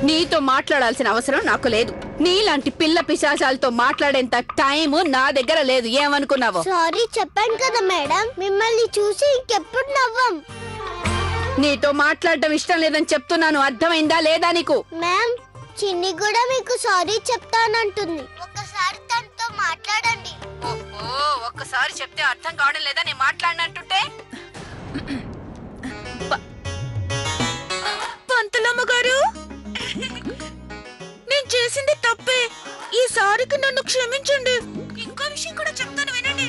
నీతో మాట్లాడాల్సిన అవసరం నాకు లేదు. నీలాంటి పిల్ల పిశాచాలతో మాట్లాడేంత టైం నా దగ్గర లేదు. ఏమనుకున్నావు? సారీ చెప్పాను కదా మేడం, మిమ్మల్ని చూసి ఇంకెప్పుడు నవ్వం. నీతో మాట్లాడడం ఇష్టం లేదని చెప్తున్నాను, అర్థమైందా లేదా నీకు? మ్యామ్, చిన్ని కూడా మీకు సారీ చెప్తానంటుంది. ఒక్కసారి తనతో మాట్లాడండి. ఒక్కసారి చెప్తే అర్థం కావడం లేదా? నేను మాట్లాడినట్టుంటే పంతులమ్మ గారు, నేను చేసింది తప్పే. ఈసారికి నన్ను క్షమించండి. ఇంకో విషయం కూడా చెప్తాను వినండి.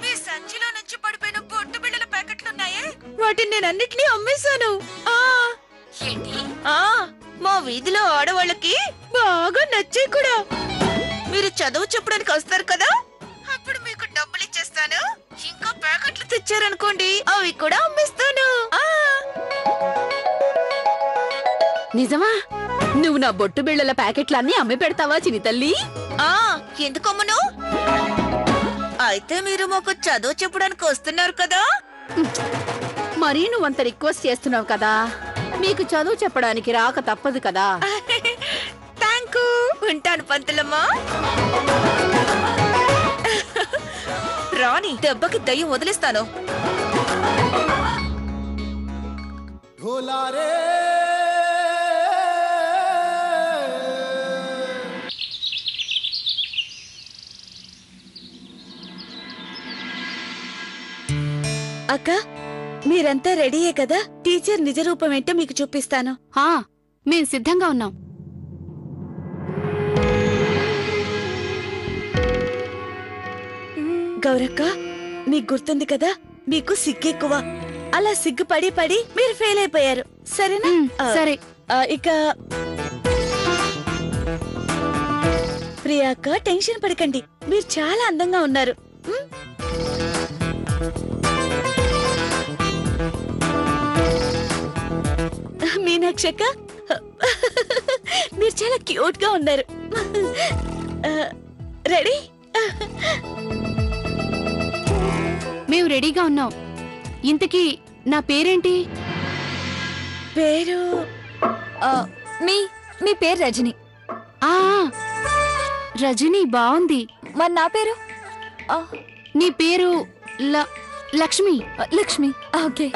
మీ సంచిలో నుంచి పడిపోయిన బొట్టు బిళ్ళల ప్యాకెట్లున్నాయే, వాటిని నేను అన్నిటినీ అమ్మేశాను. మా వీధిలో ఆడవాళ్ళకి బాగా నచ్చాయి కూడా. మీరు చదువు చెప్పడానికి వస్తారు కదా, అప్పుడు మీకు డబ్బులు ఇచ్చేస్తాను. ఇంకా ప్యాకెట్లు తెచ్చారనుకోండి, అవి కూడా అమ్మేస్తాను. నిజమా? నువ్వు నా బొట్టు బిళ్ళల ప్యాకెట్లన్నీ అమ్మి పెడతావా చిన్ని తల్లి? ఎందుకమ్మను? అయితే మీరు మాకు చదువు చెప్పడానికి వస్తున్నారు కదా. మరీ నువ్వంత రిక్వెస్ట్ చేస్తున్నావు కదా, మీకు చదువు చెప్పడానికి రాక తప్పదు కదా. థాంక్యూ. ఉంటాను పంతులమ్మ. రాణి, దెబ్బకి దయ్యం వదిలేస్తాను. అక్క, మీరంతా రెడీయే కదా? టీచర్ నిజ రూపం ఏంటో మీకు చూపిస్తాను. మేం సిద్ధంగా ఉన్నాం. గౌరక్క, మీకు గుర్తుంది కదా, మీకు సిగ్గెక్కువ. అలా సిగ్గు పడి పడి మీరు ఫెయిల్ అయిపోయారు. సరేనా? సరే. ఇక ప్రియాక్క, టెన్షన్ పడకండి, మీరు చాలా అందంగా ఉన్నారు. మీనాక్షక్క, మీరు చాలా క్యూట్ గా ఉన్నారు. రెడీ? మేము రెడీగా ఉన్నాం. ఇంతకీ నా పేరేంటి? పేరు మీ పేరు రజని. రజని బాగుంది. మరి నా పేరు? నీ పేరు లక్ష్మి. లక్ష్మి. ఓకే.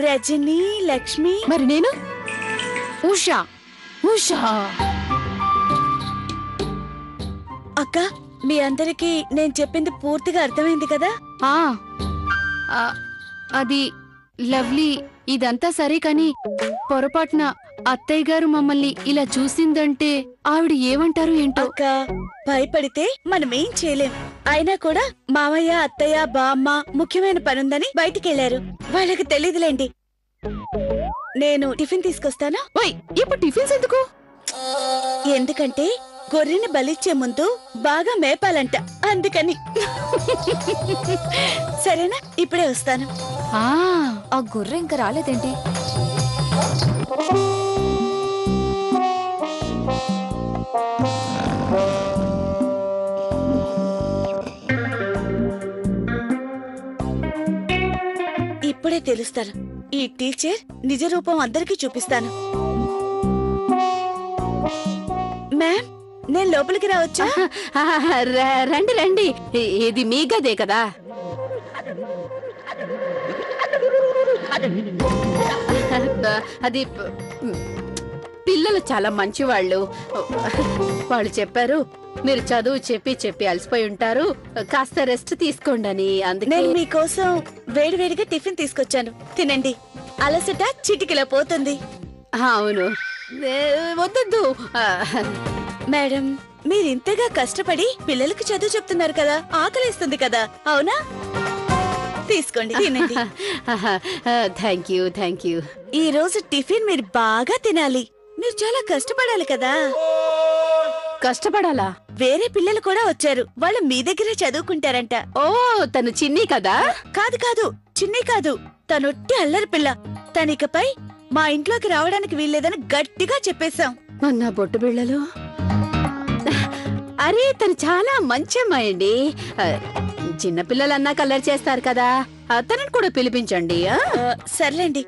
రజని, లక్ష్మి. మరి నేను? ఉషా. ఉషా. అక్క, మీ అందరికి నేను చెప్పింది పూర్తిగా అర్థమైంది కదా? అది లవ్లీ. ఇదంతా సరే కాని పొరపాటున అత్తయ్య గారు మమ్మల్ని ఇలా చూసిందంటే ఆవిడ ఏమంటారు ఏంటో. అక్క, భయపడితే మనమేం చేయలేం. అయినా కూడా మామయ్య, అత్తయ్య, బామ్మ ముఖ్యమైన పనుందని బయటికెళ్లారు. వాళ్ళకి తెలీదులేండి. నేను టిఫిన్ తీసుకొస్తాను. ఇప్పుడు టిఫిన్స్ ఎందుకు? ఎందుకంటే గొర్రెని బలిచ్చే ముందు బాగా మేపాలంట, అందుకని. సరేనా? ఇప్పుడే వస్తాను. ఆ గొర్రె ఇంకా రాలేదేంటి? ఇప్పుడే తెలుస్తాను. ఈ టీచర్ నిజ రూపం అందరికీ చూపిస్తాను. మ్యామ్, నేను లోపలికి రావచ్చా? రండి రండి. ఇది మీ గదే కదా? అది పిల్లలు చాలా మంచి వాళ్ళు చెప్పారు మీరు చదువు చెప్పి చెప్పి అలసిపోయి ఉంటారు, కాస్త రెస్ట్ తీసుకోండి అని. అందుకే నేను మీకోసం వేడివేడిగా టిఫిన్ తీసుకొచ్చాను, తినండి. అలసట చిటికిలా పోతుంది. అవును, వద్దొద్దు. మేడం, మీరింతగా కష్టపడి పిల్లలకు చదువు చెప్తున్నారు కదా, ఆకలిస్తుంది కదా, అవునా? తీసుకోండి, తినండి. Thank you, thank you. ఈ రోజు టిఫిన్ మీరు బాగా తినాలి. మీరు చాలా కష్టపడాలి కదా. కష్టపడాలా? వేరే పిల్లలు కూడా వచ్చారు, వాళ్ళు మీ దగ్గరే చదువుకుంటారంట. ఓ, తను చిన్ని కదా? కాదు కాదు, చిన్ని కాదు, తనొట్టి అల్లరి పిల్ల. తనికపై మా ఇంట్లోకి రావడానికి వీల్లేదని గట్టిగా చెప్పేశాం. నా బొట్టు బిళ్ళలు. అరే, తను చాలా మంచి అమ్మాయి అండి. చిన్నపిల్లలన్నా కలర్ చేస్తారు కదా, తనని కూడా పిలిపించండి. సర్లేండి,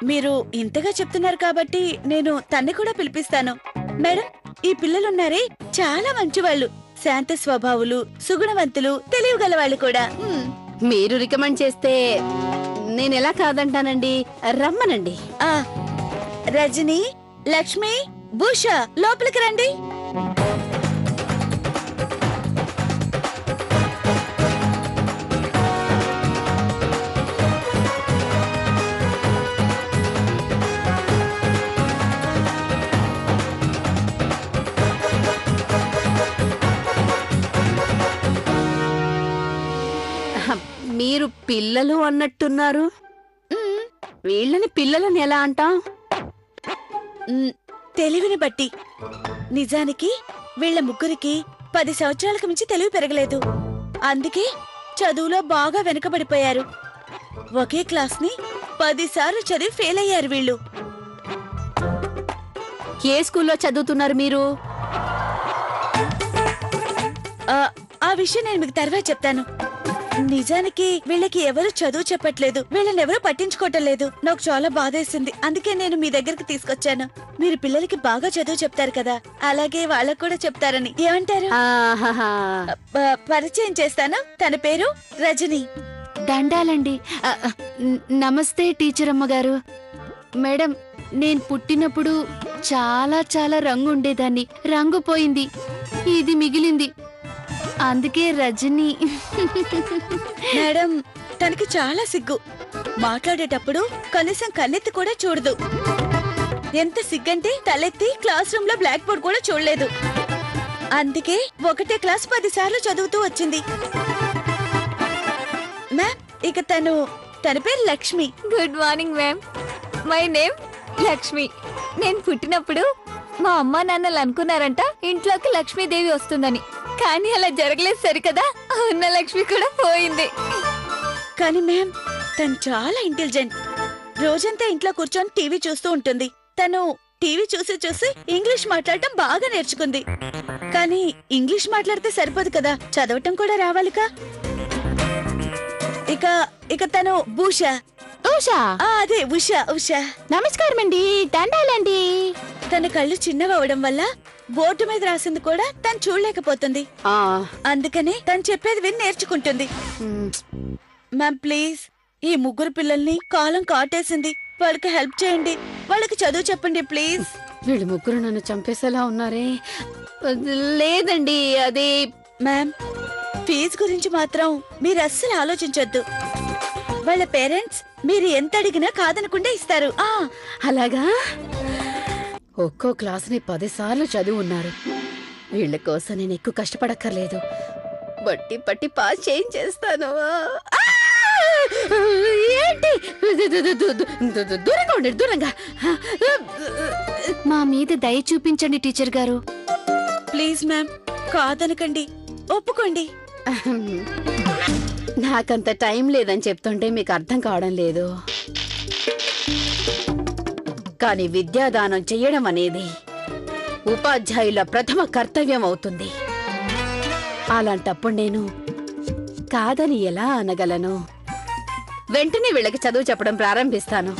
మీరు ఇంతగా చెప్తున్నారు కాబట్టి నేను తన్ని కూడా పిలిపిస్తాను. మేడం, ఈ పిల్లలున్నారే చాలా మంచివాళ్ళు, శాంత స్వభావులు, సుగుణవంతులు, తెలివిగల వాళ్ళు కూడా. మీరు రికమెండ్ చేస్తే నేనెలా కాదంటానండి, రమ్మనండి. ఆ రజని, లక్ష్మి, భూష లోపలికి రండి. మీరు పిల్లలు అన్నట్టున్నారు. వీళ్ళని పిల్లలని ఎలా అంటాం? తెలివిని బట్టి. నిజానికి వీళ్ళ ముగ్గురికి 10 సంవత్సరాలకు మించి తెలివి పెరగలేదు. అందుకే చదువులో బాగా వెనుకబడిపోయారు. ఒకే క్లాస్ ని 10 సార్లు చదివి ఫెయిల్ అయ్యారు వీళ్ళు. ఏ స్కూల్లో చదువుతున్నారు మీరు? ఆ విషయం నేను మీకు తర్వాత చెప్తాను. నిజానికి వీళ్ళకి ఎవరు చదువు చెప్పట్లేదు, వీళ్ళని ఎవరు పట్టించుకోవటం లేదు. నాకు చాలా బాధేసింది. అందుకే నేను మీ దగ్గరికి తీసుకొచ్చాను. మీరు పిల్లలకి బాగా చదువు చెప్తారు కదా, అలాగే వాళ్ళకు కూడా చెప్తారని. ఏమంటారు? పరిచయం చేస్తాను. తన పేరు రజని. దండాలండి. నమస్తే టీచర్ అమ్మగారు. మేడం, నేను పుట్టినప్పుడు చాలా చాలా రంగు ఉండేదాన్ని. రంగు పోయింది, ఇది మిగిలింది. అందుకే రజని. మేడం, తనకి చాలా సిగ్గు. మాట్లాడేటప్పుడు కనీసం కన్నెత్తి కూడా చూడదు. ఎంత సిగ్గంటే తలెత్తి క్లాస్ రూమ్ లో బ్లాక్ బోర్డ్ కూడా చూడలేదు. అందుకే ఒకటే క్లాస్ 10 సార్లు చదువుతూ వచ్చింది. మ్యామ్, ఇక తన పేరు Lakshmi. Good morning ma'am. My name Lakshmi. నేను పుట్టినప్పుడు మా అమ్మా నాన్నలు అనుకున్నారంట ఇంట్లోకి లక్ష్మీదేవి వస్తుందని. కానీ అలా జరగలేదు సరికదా, ఉన్న లక్ష్మి కూడా పోయింది. కానీ మ్యామ్, తను చాలా ఇంటెలిజెంట్. రోజంతా ఇంట్లో కూర్చొని టీవీ చూస్తూ ఉంటుంది. తను టీవీ చూసి చూసి ఇంగ్లీష్ మాట్లాడటం బాగా నేర్చుకుంది. కానీ ఇంగ్లీష్ మాట్లాడితే సరిపోదు కదా, చదవటం కూడా రావాలిగా. ఇక తను భూష. అదే ఉష. నమస్కారం అండి, దండాలండి. తన కళ్ళు చిన్నవవడం వల్ల బోర్డు మీద రాసింది కూడా తను చూడలేకపోతుంది. అందుకనే తను చెప్పేది విని నేర్చుకుంటుంది. మ్యామ్ ప్లీజ్, ఈ ముగ్గురు పిల్లల్ని కాలం కాటేసింది, వాళ్ళకి హెల్ప్ చేయండి. వాళ్ళకి చదువు చెప్పండి ప్లీజ్. వీళ్ళు ముగ్గురు నన్ను చంపేసేలా ఉన్నారే. లేదండి, అది మ్యామ్, ఫీజు గురించి మాత్రం మీరు అస్సలు ఆలోచించొద్దు. వాళ్ళ పేరెంట్స్ మీరు ఎంత అడిగినా కాదనకుండా ఇస్తారు. అలాగా? ఒక్కో క్లాసుని 10 సార్లు చదివి ఉన్నారు. వీళ్ళ కోసం నేను ఎక్కువ కష్టపడక్కర్లేదు. బట్టి పట్టి పాస్ చేయించేస్తాను. ఏంటి? దూరంగా ఉండండి, దూరంగా. మా మీద దయ చూపించండి టీచర్ గారు. ప్లీజ్ మ్యామ్, కాదనకండి, ఒప్పుకోండి. నాకంత టైం లేదని చెప్తుంటే మీకు అర్థం కావడం లేదు. కానీ విద్యాదానం చెయ్యడం అనేది ఉపాధ్యాయుల ప్రథమ కర్తవ్యం అవుతుంది. అలాంటప్పుడు నేను కాదని ఎలా అనగలను? వెంటనే వీళ్ళకి చదువు చెప్పడం ప్రారంభిస్తాను.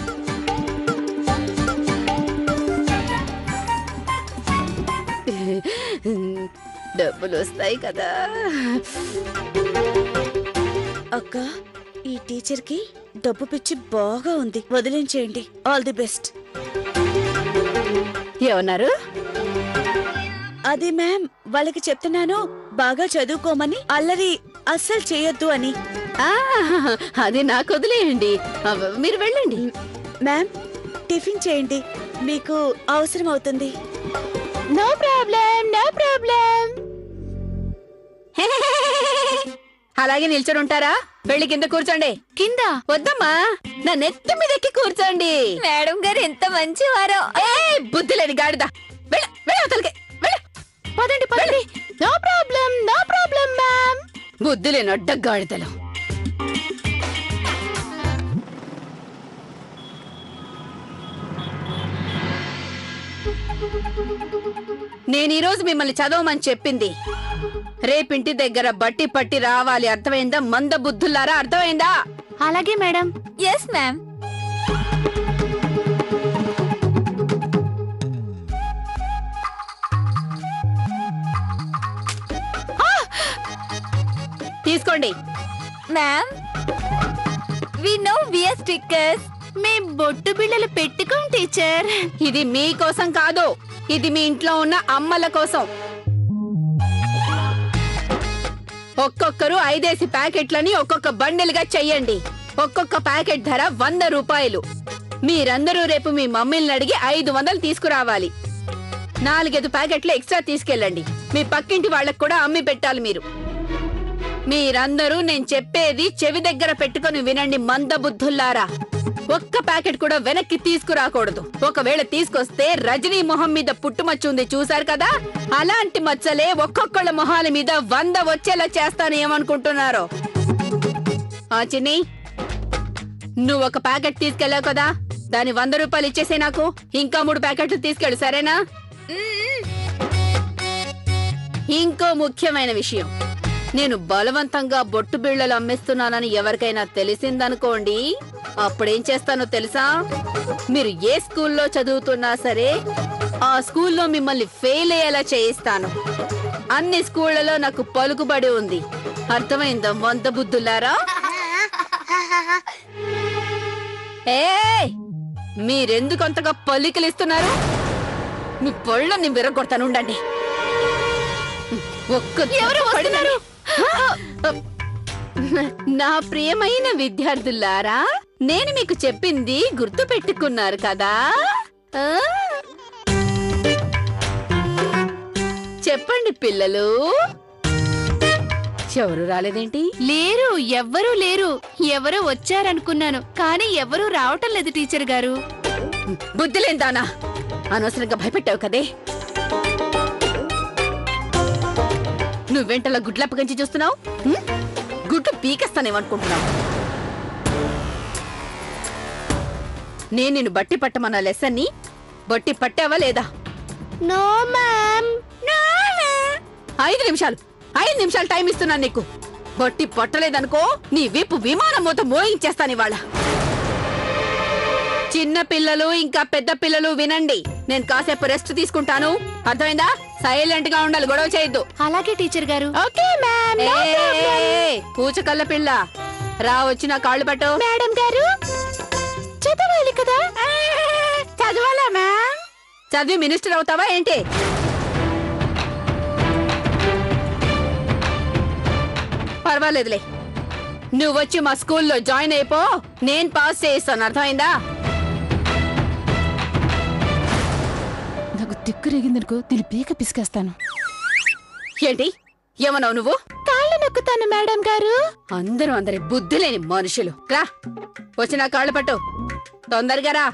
డబ్బులు వస్తాయి కదా. అక్క, ఈ టీచర్ కి డబ్బు పిచ్చి బాగా ఉంది, వదిలించేయండి. All the best. ఏమన్నారు? అది మ్యామ్, వాళ్ళకి చెప్తున్నాను బాగా చదువుకోమని, అల్లరి అస్సలు చేయొద్దు అని. అది నాకు వదిలేయండి, మీరు వెళ్ళండి. మ్యామ్, టిఫిన్ చేయండి, మీకు అవసరం అవుతుంది. No problem, no problem. అలాగే నిల్చొని ఉంటారా? వెళ్ళి కింద కూర్చోండి. కింద వద్దమ్మా, నా నెత్తి మీద ఎక్కి కూర్చోండి. మేడం గారు ఎంత మంచివారో. బుద్ధి లేని గాడిద. పదండి పదండి. No problem, no problem ma'am. బుద్ధి లేని అడ్డ గాడిదలు. నేను ఈరోజు మిమ్మల్ని చదవమని చెప్పింది రేపింటి దగ్గర బట్టి పట్టి రావాలి. అర్థమైందా? మంద బుద్ధులారా, అర్థమైందా? అలాగే మేడం. Yes ma'am. తీసుకోండి. Ma'am we no wear stickers. మేం బొట్టు బిళ్ళలు పెట్టుకోం టీచర్. ఇది మీకోసం కాదు, ఇది మీ ఇంట్లో ఉన్న అమ్మల కోసం. ఒక్కొక్కరు 5 ప్యాకెట్లని ఒక్కొక్క బండిల్గా చెయ్యండి. ఒక్కొక్క ప్యాకెట్ ధర 100 రూపాయలు. మీరందరూ రేపు మీ మమ్మీని అడిగి 500 తీసుకురావాలి. 4 ప్యాకెట్లు ఎక్స్ట్రా తీసుకెళ్ళండి. మీ పక్కింటి వాళ్ళకు కూడా అమ్మి పెట్టాలి. మీరందరూ నేను చెప్పేది చెవి దగ్గర పెట్టుకుని వినండి మందబుద్ధుల్లారా. ఒక్క ప్యాకెట్ కూడా వెనక్కి తీసుకురాకూడదు. ఒకవేళ తీసుకొస్తే రజనీ మొహం మీద పుట్టుమచ్చ ఉంది చూసారు కదా, అలాంటి మచ్చలే ఒక్కొక్కళ్ళ మొహాల మీద 100 వచ్చేలా చేస్తాను. ఏమనుకుంటున్నారో? చిన్ని, నువ్వు ఒక ప్యాకెట్ తీసుకెళ్ళావు కదా, దాని 100 రూపాయలు ఇచ్చేసే నాకు. ఇంకా 3 ప్యాకెట్లు తీసుకెళ్ళు, సరేనా? ఇంకో ముఖ్యమైన విషయం, నేను బలవంతంగా బొట్టు బిళ్ళలు అమ్మేస్తున్నానని ఎవరికైనా తెలిసిందనుకోండి, అప్పుడేం చేస్తానో తెలుసా? మీరు ఏ స్కూల్లో చదువుతున్నా సరే ఆ స్కూల్లో మిమ్మల్ని ఫెయిల్ అయ్యేలా చేయిస్తాను. అన్ని స్కూళ్లలో నాకు పలుకుబడి ఉంది. అర్థమైందా మందబుద్ధులారా? మీరెందుకు అంతగా పలికిలిస్తున్నారు? మీ పళ్ళని విరగొడతాను, ఉండండి. ఎవరు పడినారు? నా ప్రియమైన విద్యార్థులారా, నేను మీకు చెప్పింది గుర్తు పెట్టుకున్నారు కదా? చెప్పండి పిల్లలు. ఎవరు రాలేదేంటి? లేరు, ఎవ్వరూ లేరు. ఎవరో వచ్చారనుకున్నాను, కానీ ఎవరూ రావటం లేదు టీచర్ గారు. బుద్ధిలేందానా, అనవసరంగా భయపెట్టావు కదే. నువ్వెంటలా గుడ్లప్పగించి చూస్తున్నావు? గుడ్లు పీకేస్తానేమనుకుంటున్నావు? నేను నిన్ను బట్టి పట్టమన్న లెసన్ని బట్టి పట్టావా లేదా? No ma'am. 5 నిమిషాలు టైం ఇస్తున్నాను నీకు. బట్టి పట్టలేదనుకో నీ వీపు విమానం మూత మోయించేస్తాను ఇవాళ. చిన్న పిల్లలు ఇంకా పెద్ద పిల్లలు వినండి, నేను కాసేపు రెస్ట్ తీసుకుంటాను. అర్థమైందా? సైలెంట్ గా ఉండాలి, గొడవ చేయొద్దు. అలాగే టీచర్ గారు. Okay ma'am. పూచకల్ల పిల్ల రా, వచ్చి నా కాళ్ళు పట్టు. మేడం గారు, చదవాలి కదా? చదవాలా మ్యామ్? చదివి మినిస్టర్ అవుతావా ఏంటి? పర్వాలేదులే, నువ్వు వచ్చి మా స్కూల్లో జాయిన్ అయిపో, నేను పాస్ చేయిస్తాను. అర్థమైందా? నాకు తిక్కు రేగిందనుకో, తిని పీక పిసికేస్తాను. ఏంటి ఏమన్నావు నువ్వు? కాళ్ళు నొక్కుతాను మేడం గారు. అందరి బుద్ధి లేని మనుషులు. రా, వచ్చి నా కాళ్ళు పట్టు, తొందరగా రా.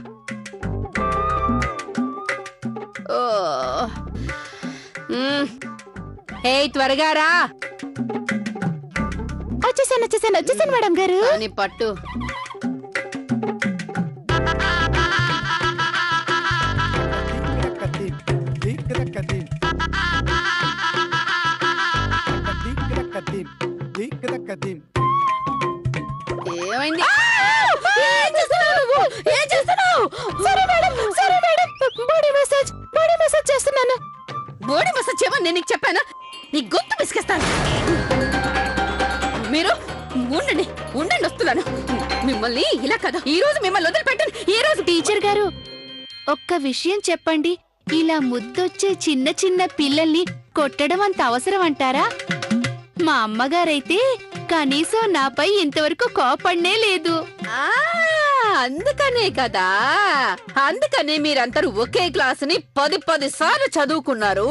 త్వరగా రా. వచ్చేసాను మేడం గారు. నీ పట్టు. ఏమైంది? ఏం చేస్తున్నావు? సరే మేడం, బాడీ మసాజ్ చేస్తున్నాను. బాడీ మసాజ్ చేయమని నేను నీకు చెప్పానా? నీ గొంతు పిసికేస్తాను. మీరు ఉండండి వస్తున్నాను. మిమ్మల్ని ఇలా కదా, ఈ రోజు మిమ్మల్ని వదిలిపెట్టాను. ఈ రోజు టీచర్ గారు, ఒక్క విషయం చెప్పండి, ఇలా ముద్దొచ్చే చిన్న చిన్న పిల్లల్ని కొట్టడం అంత అవసరం అంటారా? మా అమ్మగారైతే కనీసం నాపై ఇంతవరకు కోపడనే లేదు. అందుకనే కదా, అందుకనే మీరందరూ ఒకే క్లాసుని 10 సార్లు చదువుకున్నారు.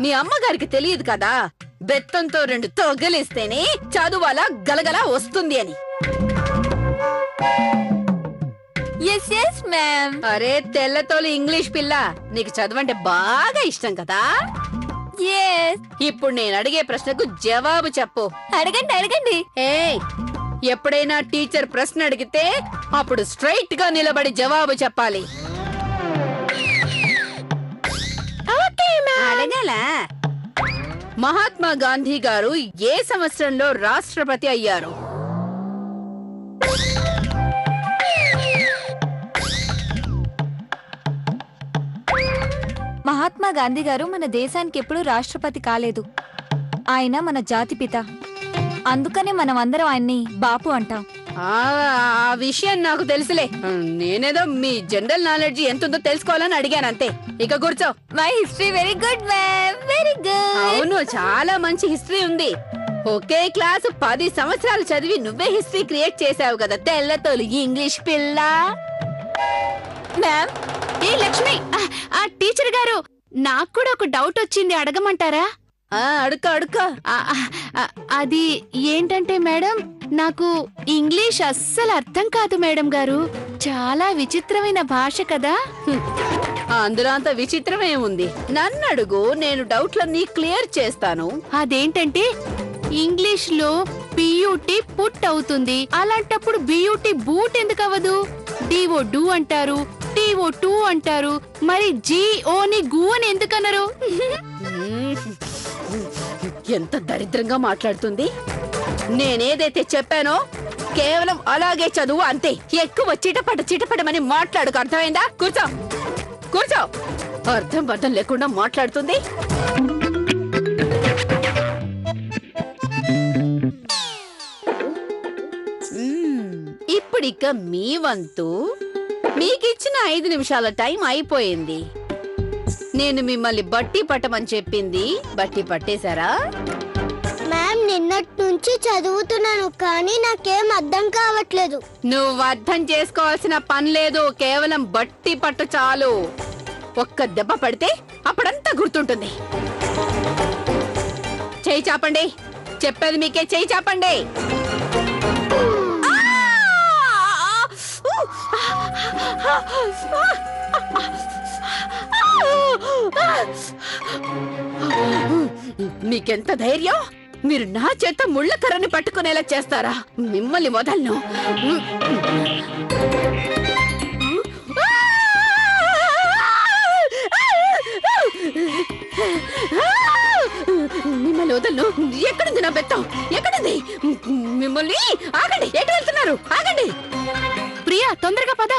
మీ అమ్మగారికి తెలియదు కదా, బెత్తంతో 2 తొగలిస్తేనే చదువాలా గలగలా వస్తుంది అని. Yes ma'am. అరే తెల్లతోలి ఇంగ్లీష్ పిల్ల, నీకు చదవంటే బాగా ఇష్టం కదా? ఇప్పుడు నేను అడిగే ప్రశ్నకు జవాబు చెప్పు. అడగండి. ఎప్పుడైనా టీచర్ ప్రశ్న అడిగితే అప్పుడు స్ట్రైట్ గా నిలబడి జవాబు చెప్పాలి. అడగాల? మహాత్మా గాంధీ గారు ఏ సంవత్సరంలో రాష్ట్రపతి అయ్యారు? మహాత్మా గాంధీ గారు మన దేశానికి ఎప్పుడూ రాష్ట్రపతి కాలేదు. ఆయన మన జాతిపిత. అందుకనే మనం అందరం ఆయన్ని బాపు అంటాం. ఆ విషయం నాకు తెలుసులే. నేనేదో మీ జనరల్ నాలెడ్జ్ ఎంతుందో తెలుసుకోవాలని అడిగాను అంతే. ఇక కూర్చో. My history very good ma'am, very good. అవును, చాలా మంచి హిస్టరీ ఉంది. ఒకే క్లాసు 10 సంవత్సరాలు చదివి నువ్వే హిస్టరీ క్రియేట్ చేసావు కదా తెల్లతోలు ఇంగ్లీష్ పిల్ల. మ్యామ్, ఏ లక్ష్మి, ఆ టీచర్ గారు, నాకు కూడా ఒక డౌట్ వచ్చింది, అడగమంటారా? అడుక అది ఏంటంటే మేడం, నాకు ఇంగ్లీష్ అస్సలు అర్థం కాదు మేడం గారు. చాలా విచిత్రమైన భాష కదా. అందులో అంత విచిత్రమే ఉంది. నన్ను అడుగు, నేను డౌట్లన్నీ క్లియర్ చేస్తాను. అదేంటంటే ఇంగ్లీష్ లో పియూటి పుట్ అవుతుంది, అలాంటప్పుడు బియూటి బూట్ ఎందుకు అవ్వదు? డిఓ డూ అంటారు, టీఓ టూ అంటారు, మరి జిఓని గు అని ఎందుకన్నారు? ఎంత దరిద్రంగా మాట్లాడుతుంది. నేనేదైతే చెప్పానో కేవలం అలాగే చదువు, అంతే. ఎక్కువ చిటపటమని మాట్లాడుకు, అర్థమైందా? కూర్చో కూర్చో. అర్థం లేకుండా మాట్లాడుతుంది. ఇప్పుడిక మీ వంతు. మీకిచ్చిన 5 నిమిషాల టైం అయిపోయింది. నేను మిమ్మల్ని బట్టి పట్టమని చెప్పింది బట్టి పట్టేశారా? మ్యామ్, నిన్నటి నుంచి చదువుతున్నాను కానీ నాకేం అర్థం కావట్లేదు. నువ్వు అర్థం చేసుకోవాల్సిన పని లేదు, కేవలం బట్టి పట్టు చాలు. ఒక్క దెబ్బ పడితే అప్పుడంతా గుర్తుంటుంది. చెయ్యి చాపండి, చెప్పేది మీకే. చెయ్యి చాపండి. మీకెంత ధైర్యం? మీరు నా చేత ముళ్ళ కర్రని పట్టుకునేలా చేస్తారా? మిమ్మల్ని వదలను. మిమ్మల్ని వదలను. ఎక్కడుంది నా బెత్తం? ఎక్కడుంది? మిమ్మల్ని ఆగండి. ఎటు వెళ్తున్నారు? ఆగండి. ప్రియా, తొందరగా పద.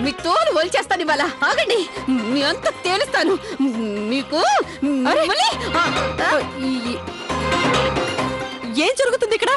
మీ తోలు వలిచేస్తాను ఇవాళ. ఆగండి, మీ అంతా తేలుస్తాను మీకు. ఏం జరుగుతుంది ఇక్కడ?